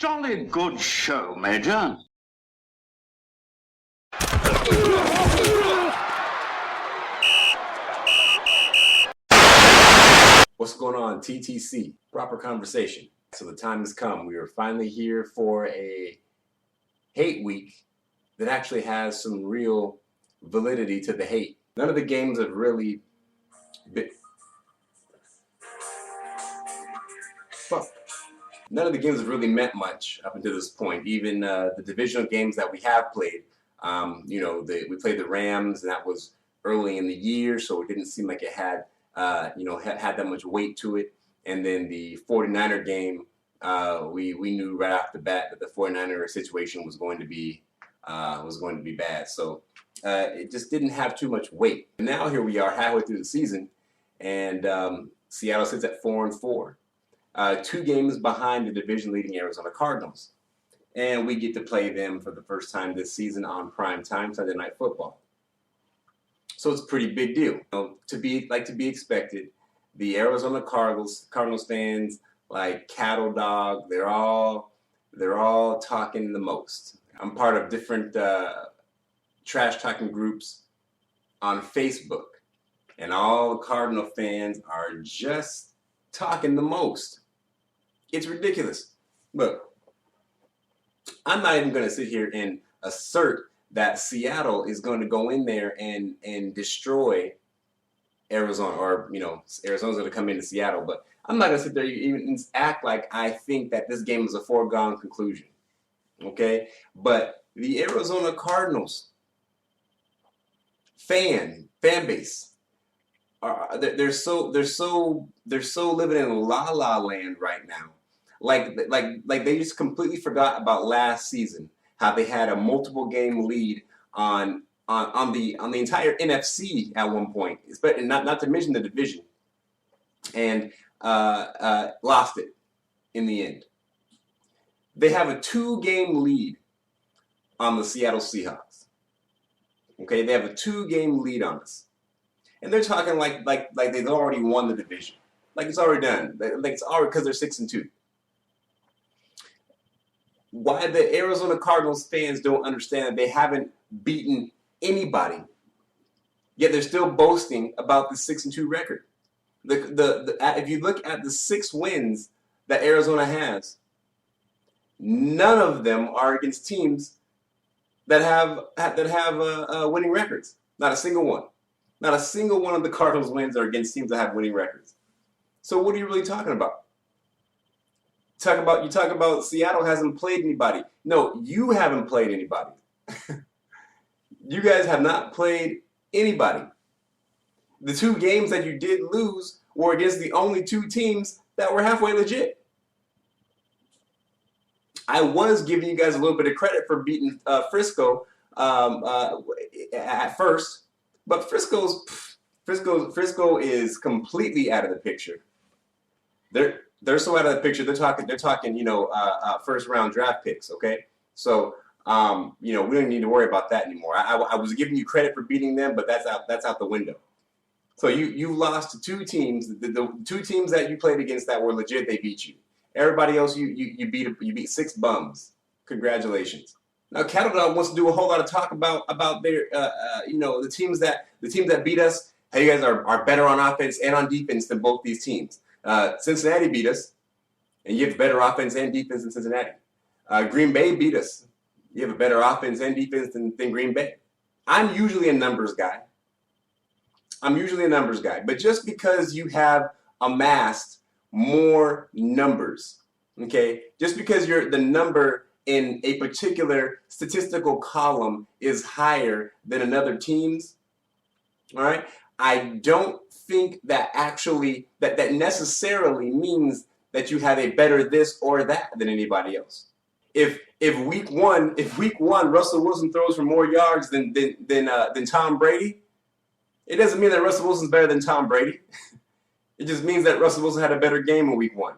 Jolly good show, Major. What's going on, TTC? Proper conversation. So the time has come. We are finally here for a hate week that actually has some real validity to the hate. None of the games have really been... None of the games have really meant much up until this point. Even the divisional games that we have played, we played the Rams, and that was early in the year, so it didn't seem like it had had that much weight to it. And then the 49er game, we knew right off the bat that the 49er situation was going to be bad. So it just didn't have too much weight. And now here we are halfway through the season, and Seattle sits at 4-4. 2 games behind the division-leading Arizona Cardinals. And we get to play them for the first time this season on prime time Sunday Night Football. So it's a pretty big deal. To be expected, the Arizona Cardinals fans, like cattle dog, they're all talking the most. I'm part of different trash-talking groups on Facebook, and all the Cardinal fans are just talking the most. It's ridiculous. Look, I'm not even going to sit here and assert that Seattle is going to go in there and destroy Arizona, or Arizona's going to come into Seattle. But I'm not going to sit there even act like I think that this game is a foregone conclusion. Okay, but the Arizona Cardinals fan base, they're so living in la la land right now. Like they just completely forgot about last season, how they had a multiple game lead on the entire NFC at one point, especially not to mention the division, and lost it in the end. They have a 2-game lead on the Seattle Seahawks. Okay, they have a 2-game lead on us. And they're talking like they've already won the division, like it's already done, like it's already, because they're 6-2. Why the Arizona Cardinals fans don't understand that they haven't beaten anybody, yet they're still boasting about the 6-2 record. If you look at the 6 wins that Arizona has, none of them are against teams that have winning records. Not a single one. Not a single one of the Cardinals wins are against teams that have winning records. So what are you really talking about? You talk about Seattle hasn't played anybody. No, you haven't played anybody. You guys have not played anybody. The 2 games that you did lose were against the only 2 teams that were halfway legit. I was giving you guys a little bit of credit for beating Frisco at first. But Frisco is completely out of the picture. They're so out of the picture. They're talking first round draft picks. Okay, so we don't need to worry about that anymore. I was giving you credit for beating them, but that's out the window. So you lost to 2 teams. The 2 teams that you played against that were legit, they beat you. Everybody else you beat 6 bums. Congratulations. Now, Cattle Dog wants to do a whole lot of talk about their, the teams that beat us. How you guys are better on offense and on defense than both these teams. Cincinnati beat us, and you have better offense and defense than Cincinnati. Green Bay beat us. You have a better offense and defense than Green Bay. I'm usually a numbers guy. But just because you have amassed more numbers, okay, just because the number in a particular statistical column is higher than another team's, all right, I don't think that actually that necessarily means that you have a better this or that than anybody else. If week one Russell Wilson throws for more yards than Tom Brady, it doesn't mean that Russell Wilson's better than Tom Brady. It just means that Russell Wilson had a better game in week 1.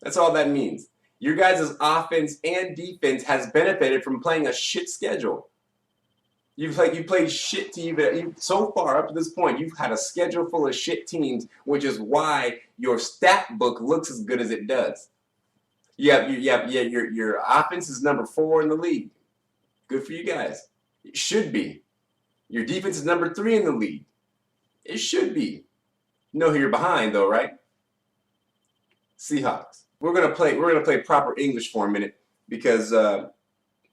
That's all that means. Your guys' offense and defense has benefited from playing a shit schedule. You played shit teams. So far up to this point, you've had a schedule full of shit teams, which is why your stat book looks as good as it does. Your offense is number 4 in the league. Good for you guys. It should be. Your defense is number 3 in the league. It should be. You know who you're behind though, right? Seahawks. We're gonna play proper English for a minute because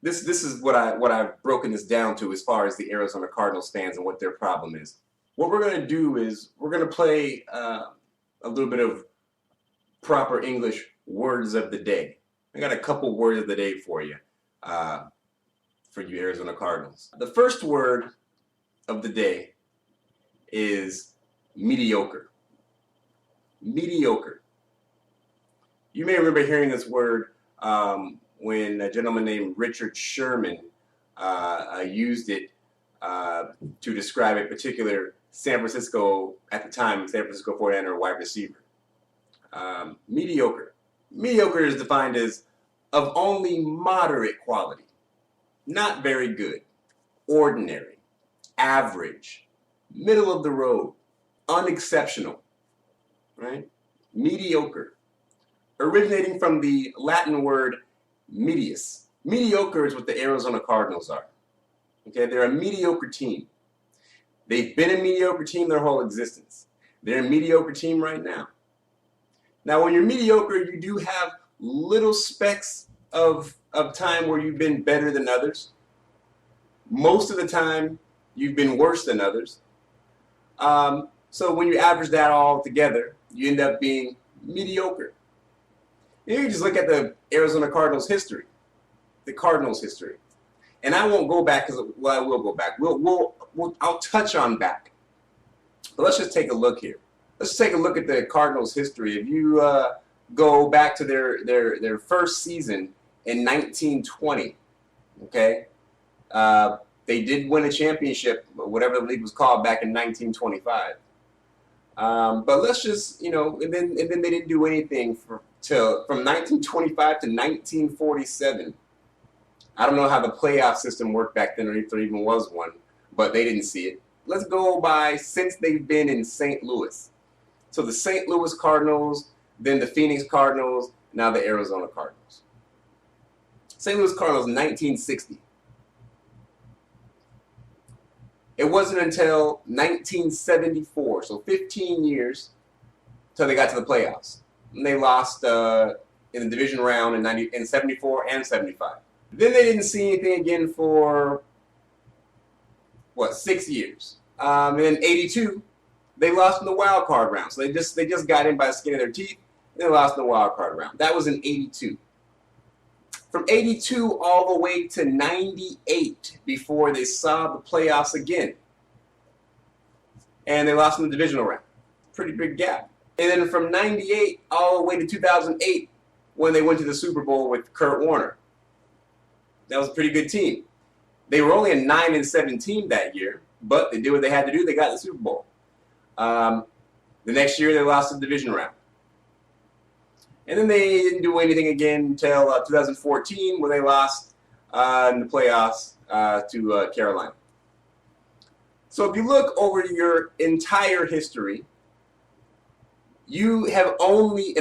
this is what I've broken this down to as far as the Arizona Cardinals fans and what their problem is. What we're gonna do is we're gonna play a little bit of proper English words of the day. I got a couple words of the day for you Arizona Cardinals. The first word of the day is mediocre. Mediocre. You may remember hearing this word when a gentleman named Richard Sherman used it to describe a particular San Francisco, at the time, San Francisco 49er wide receiver. Mediocre. Mediocre is defined as of only moderate quality, not very good, ordinary, average, middle of the road, unexceptional, right? Mediocre. Originating from the Latin word medius. Mediocre is what the Arizona Cardinals are. Okay, they're a mediocre team. They've been a mediocre team their whole existence. They're a mediocre team right now. Now, when you're mediocre, you do have little specks of time where you've been better than others. Most of the time, you've been worse than others. So when you average that all together, you end up being mediocre. You can just look at the Arizona Cardinals history, the Cardinals history. And I won't go back because, well, I will go back. I'll touch on back. But let's just take a look here. Let's take a look at the Cardinals history. If you go back to their first season in 1920, okay, they did win a championship, whatever the league was called, back in 1925. But let's just, and then they didn't do anything from 1925 to 1947. I don't know how the playoff system worked back then, or if there even was one, but they didn't see it. Let's go by since they've been in St. Louis. So the St. Louis Cardinals, then the Phoenix Cardinals, now the Arizona Cardinals. St. Louis Cardinals, 1960. It wasn't until 1974, so 15 years, until they got to the playoffs. And they lost in the division round in 74 and 75. Then they didn't see anything again for, 6 years. And in 82, they lost in the wild card round. So they just got in by the skin of their teeth, and they lost in the wild card round. That was in 82. From 82 all the way to 98 before they saw the playoffs again. And they lost in the divisional round. Pretty big gap. And then from 98 all the way to 2008 when they went to the Super Bowl with Kurt Warner. That was a pretty good team. They were only a 9-7 team that year, but they did what they had to do. They got the Super Bowl. The next year they lost the division round. And then they didn't do anything again until 2014 when they lost in the playoffs to Carolina. So if you look over your entire history, you have only,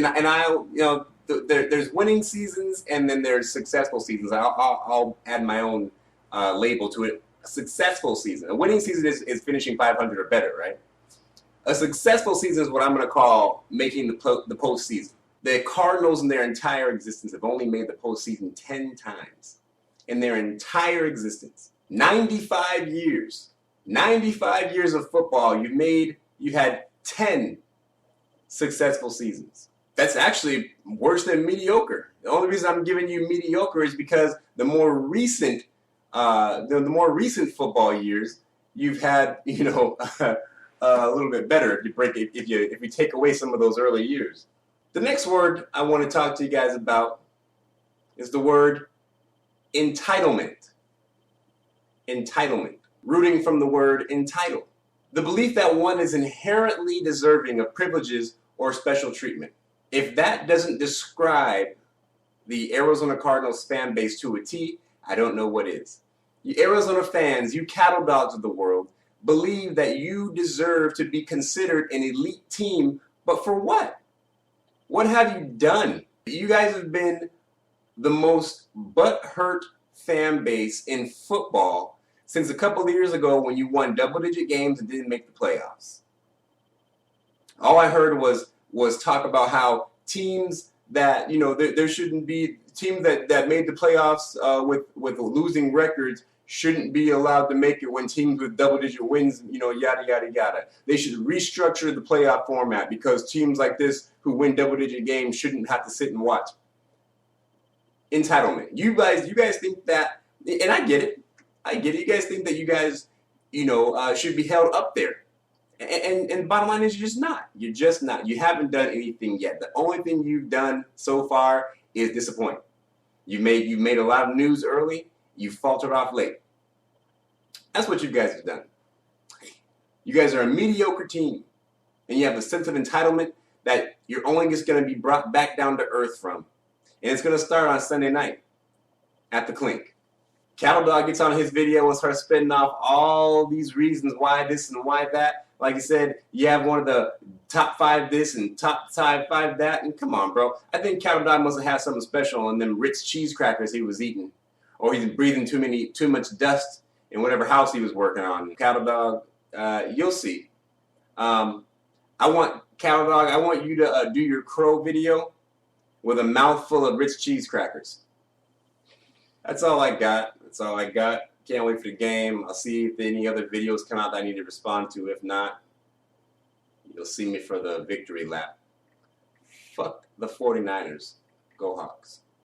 there's winning seasons and then there's successful seasons. I'll add my own label to it. A successful season. A winning season is finishing 500 or better, right? A successful season is what I'm going to call making the postseason. The Cardinals in their entire existence have only made the postseason 10 times. In their entire existence. 95 years. 95 years of football, you've had 10 successful seasons. That's actually worse than mediocre. The only reason I'm giving you mediocre is because the more recent football years, you've had, a little bit better if you take away some of those early years. The next word I want to talk to you guys about is the word entitlement. Entitlement. Rooting from the word entitled. The belief that one is inherently deserving of privileges or special treatment. If that doesn't describe the Arizona Cardinals fan base to a T, I don't know what is. You Arizona fans, you cattle dogs of the world, believe that you deserve to be considered an elite team, but for what? What have you done? You guys have been the most butthurt fan base in football since a couple of years ago when you won double-digit games and didn't make the playoffs. All I heard was talk about how teams that, you know, there shouldn't be teams that made the playoffs with losing records shouldn't be allowed to make it when teams with double-digit wins, you know, yada, yada, yada. They should restructure the playoff format because teams like this who win double-digit games shouldn't have to sit and watch. Entitlement. You guys think that, and I get it. You guys think that you guys, you know, should be held up there. And the bottom line is you're just not. You're just not. You haven't done anything yet. The only thing you've done so far is disappoint. You made a lot of news early. You faltered off late. That's what you guys have done. You guys are a mediocre team, and you have a sense of entitlement that you're only just going to be brought back down to earth from. And it's going to start on Sunday night at the Clink. Cattle Dog gets on his video and starts spitting off all these reasons why this and why that. Like I said, you have one of the top 5 this and top 5 that. And come on, bro. I think Cattle Dog must have had something special on them Ritz cheese crackers he was eating. Or he's breathing too much dust in whatever house he was working on. Cattle Dog, you'll see. I want Cattle Dog, I want you to do your crow video with a mouthful of Ritz cheese crackers. That's all I got. That's all I got. Can't wait for the game. I'll see if any other videos come out that I need to respond to. If not, you'll see me for the victory lap. Fuck the 49ers. Go Hawks.